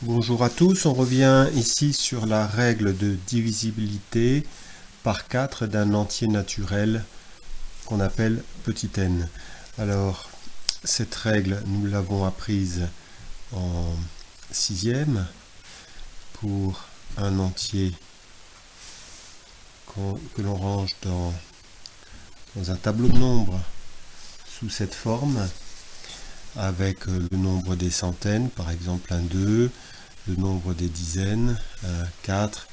Bonjour à tous, on revient ici sur la règle de divisibilité par 4 d'un entier naturel qu'on appelle petit n. Alors, cette règle, nous l'avons apprise en 6e pour un entier que l'on range dans un tableau de nombres sous cette forme, avec le nombre des centaines, par exemple un 2, le nombre des dizaines, 4,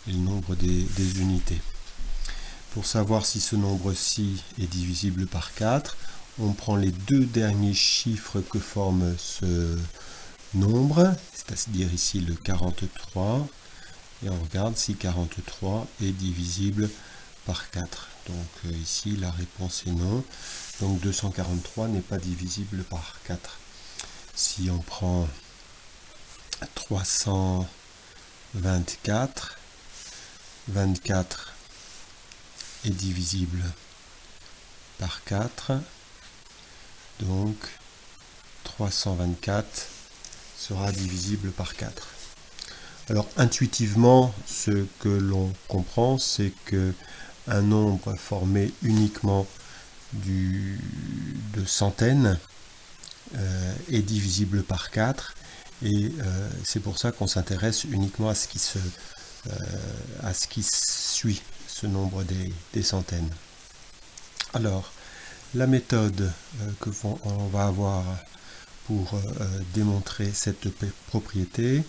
et le nombre des unités. Pour savoir si ce nombre-ci est divisible par 4, on prend les deux derniers chiffres que forme ce nombre, c'est-à-dire ici le 43, et on regarde si 43 est divisible par 4. Donc ici la réponse est non, donc 243 n'est pas divisible par 4. Si on prend 324, 24 est divisible par 4, donc 324 sera divisible par 4. Alors intuitivement, ce que l'on comprend, c'est que un nombre formé uniquement de centaines est divisible par 4, et c'est pour ça qu'on s'intéresse uniquement à ce qui suit ce nombre des centaines. Alors, la méthode qu'on va avoir pour démontrer cette propriété,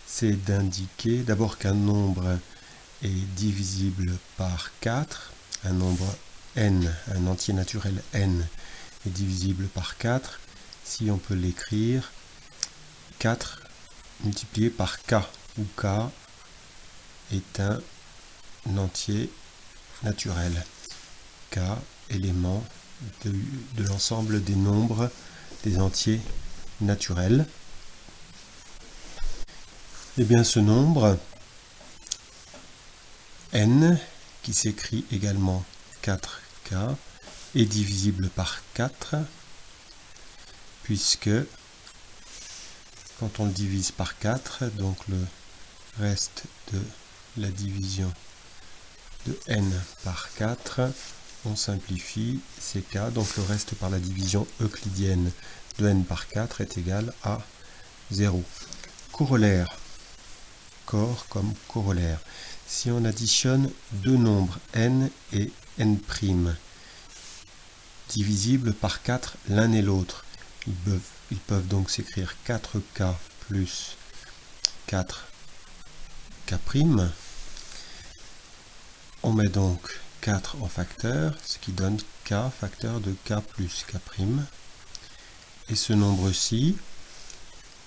c'est d'indiquer d'abord qu'un nombre est divisible par 4, un nombre n, un entier naturel n, est divisible par 4, si on peut l'écrire 4 multiplié par k, où k est un entier naturel. K, élément de l'ensemble des nombres des entiers naturels. Et bien ce nombre n, qui s'écrit également 4k, est divisible par 4, puisque quand on le divise par 4, donc le reste de la division de n par 4, on simplifie, c'est k, donc le reste par la division euclidienne de n par 4 est égal à 0. Corollaire, corps comme corollaire. Si on additionne deux nombres n et n', divisibles par 4 l'un et l'autre, ils peuvent donc s'écrire 4k plus 4k'. On met donc 4 en facteur, ce qui donne k facteur de k plus k'. Et ce nombre-ci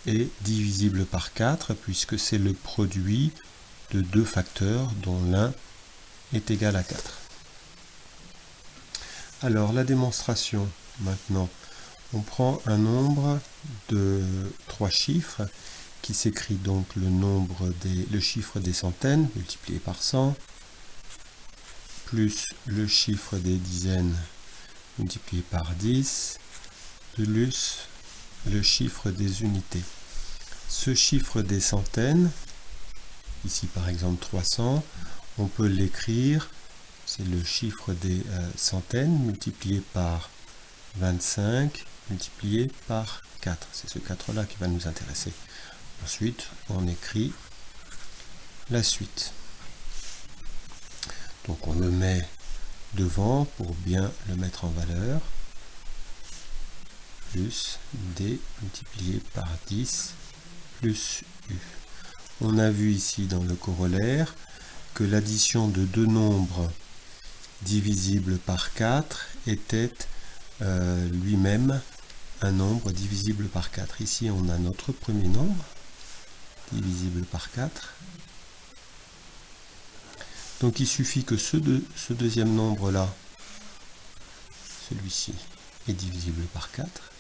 est divisible par 4 puisque c'est le produit de deux facteurs dont l'un est égal à 4. Alors la démonstration maintenant. On prend un nombre de 3 chiffres qui s'écrit donc le chiffre des centaines multiplié par 100 plus le chiffre des dizaines multiplié par 10 plus le chiffre des unités. Ce chiffre des centaines, ici par exemple 300, on peut l'écrire, c'est le chiffre des centaines multiplié par 25 multiplié par 4. C'est ce 4 là qui va nous intéresser. Ensuite, on écrit la suite. Donc on le met devant pour bien le mettre en valeur. Plus d multiplié par 10 plus u. On a vu ici dans le corollaire que l'addition de deux nombres divisibles par 4 était lui-même un nombre divisible par 4. Ici, on a notre premier nombre divisible par 4. Donc, il suffit que ce deuxième nombre-là, celui-ci, est divisible par 4.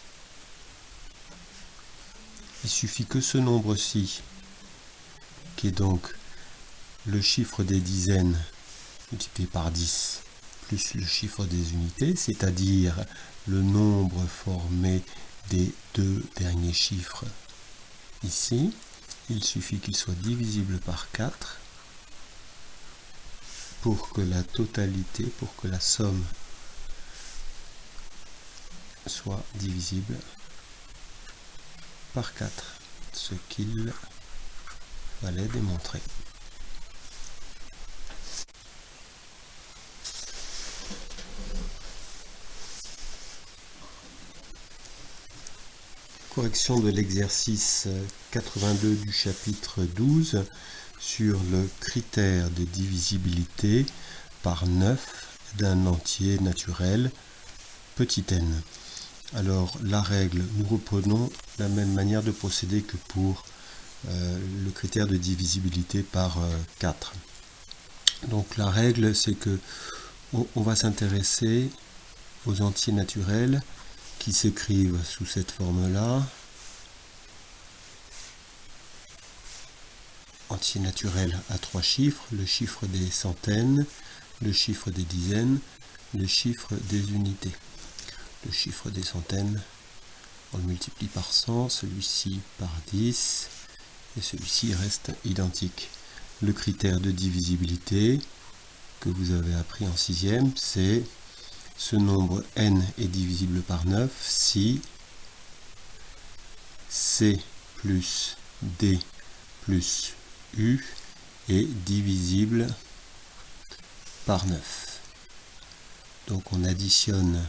Il suffit que ce nombre-ci, qui est donc le chiffre des dizaines multiplié par 10, plus le chiffre des unités, c'est-à-dire le nombre formé des deux derniers chiffres ici, il suffit qu'il soit divisible par 4 pour que la totalité, pour que la somme soit divisible par 4, ce qu'il fallait démontrer. Correction de l'exercice 82 du chapitre 12 sur le critère de divisibilité par 9 d'un entier naturel petit n. Alors la règle, nous reprenons la même manière de procéder que pour le critère de divisibilité par 4. Donc la règle, c'est que on va s'intéresser aux entiers naturels qui s'écrivent sous cette forme-là. Entier naturel à 3 chiffres, le chiffre des centaines, le chiffre des dizaines, le chiffre des unités. Le chiffre des centaines, on le multiplie par 100, celui-ci par 10, et celui-ci reste identique. Le critère de divisibilité que vous avez appris en 6e, c'est ce nombre n est divisible par 9 si c plus d plus u est divisible par 9. Donc on additionne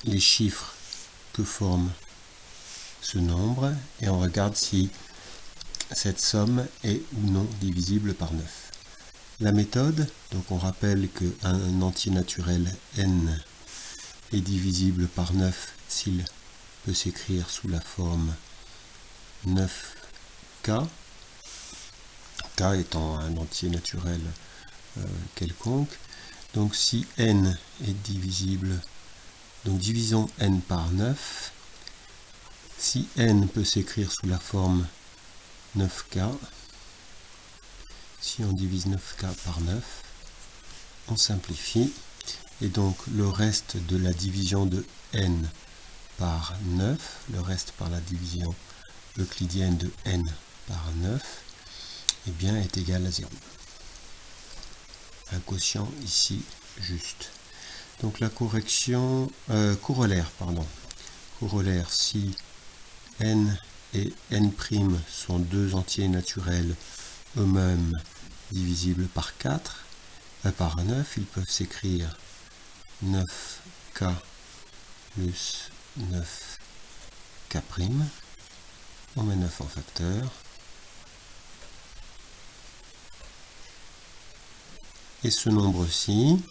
les chiffres que forme ce nombre et on regarde si cette somme est ou non divisible par 9. La méthode, donc on rappelle qu'un entier naturel n est divisible par 9 s'il peut s'écrire sous la forme 9k, k étant un entier naturel quelconque. Donc si n est divisible, donc divisons n par 9, si n peut s'écrire sous la forme 9k, si on divise 9k par 9, on simplifie, et donc le reste de la division de n par 9, le reste par la division euclidienne de n par 9, eh bien, est égal à 0. Un quotient ici juste. Donc la correction, corollaire, si n et n' sont deux entiers naturels eux-mêmes divisibles par 4, par 9, ils peuvent s'écrire 9k plus 9k', on met 9 en facteur, et ce nombre-ci,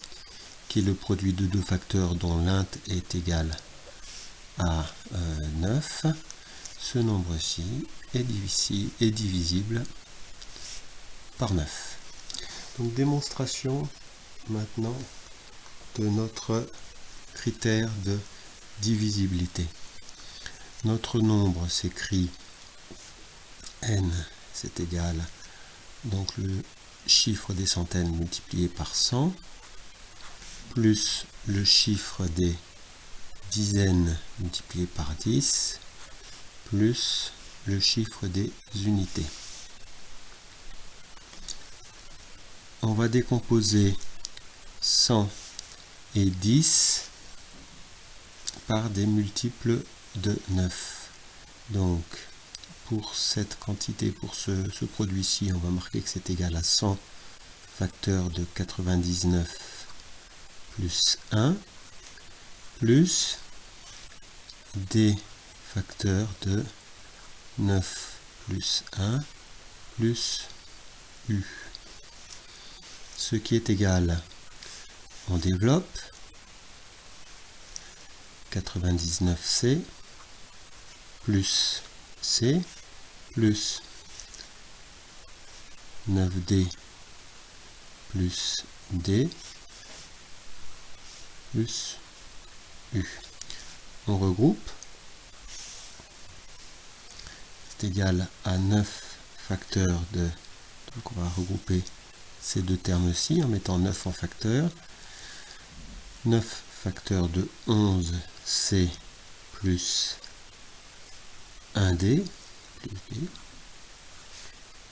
qui est le produit de deux facteurs dont l'un est égal à 9, ce nombre-ci est divisible par 9. Donc démonstration maintenant de notre critère de divisibilité. Notre nombre s'écrit n, c'est égal, donc le chiffre des centaines multiplié par 100, plus le chiffre des dizaines multiplié par 10, plus le chiffre des unités. On va décomposer 100 et 10 par des multiples de 9. Donc, pour cette quantité, pour ce produit-ci, on va marquer que c'est égal à 100 facteur de 99 plus 1, plus d facteur de 9 plus 1 plus u. Ce qui est égal, on développe, 99c plus c plus 9d plus d plus u. On regroupe, c'est égal à 9 facteurs de, donc on va regrouper ces deux termes-ci en mettant 9 en facteur. 9 facteurs de 11c plus 1D plus D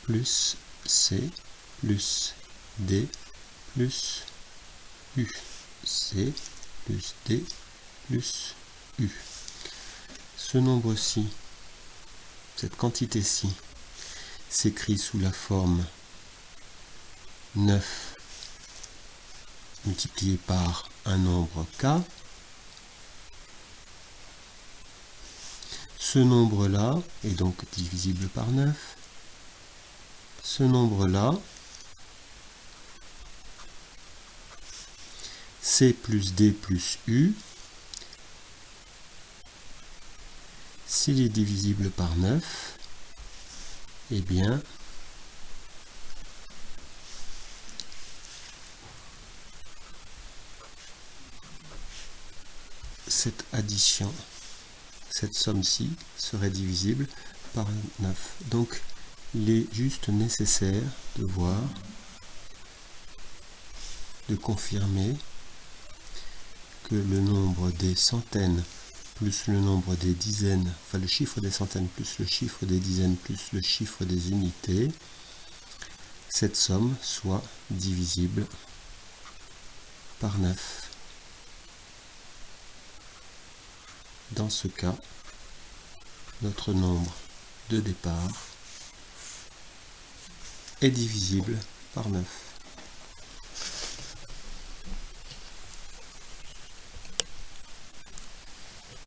plus C plus D plus U. C plus D plus U. Ce nombre-ci, cette quantité-ci, s'écrit sous la forme 9 multiplié par un nombre K. Ce nombre-là est donc divisible par 9. Ce nombre-là, C plus D plus U, s'il est divisible par 9, eh bien, cette addition, cette somme-ci serait divisible par 9. Donc, il est juste nécessaire de voir, de confirmer que le nombre des centaines plus le nombre des dizaines, enfin le chiffre des centaines plus le chiffre des dizaines plus le chiffre des unités, cette somme soit divisible par 9. Dans ce cas, notre nombre de départ est divisible par 9.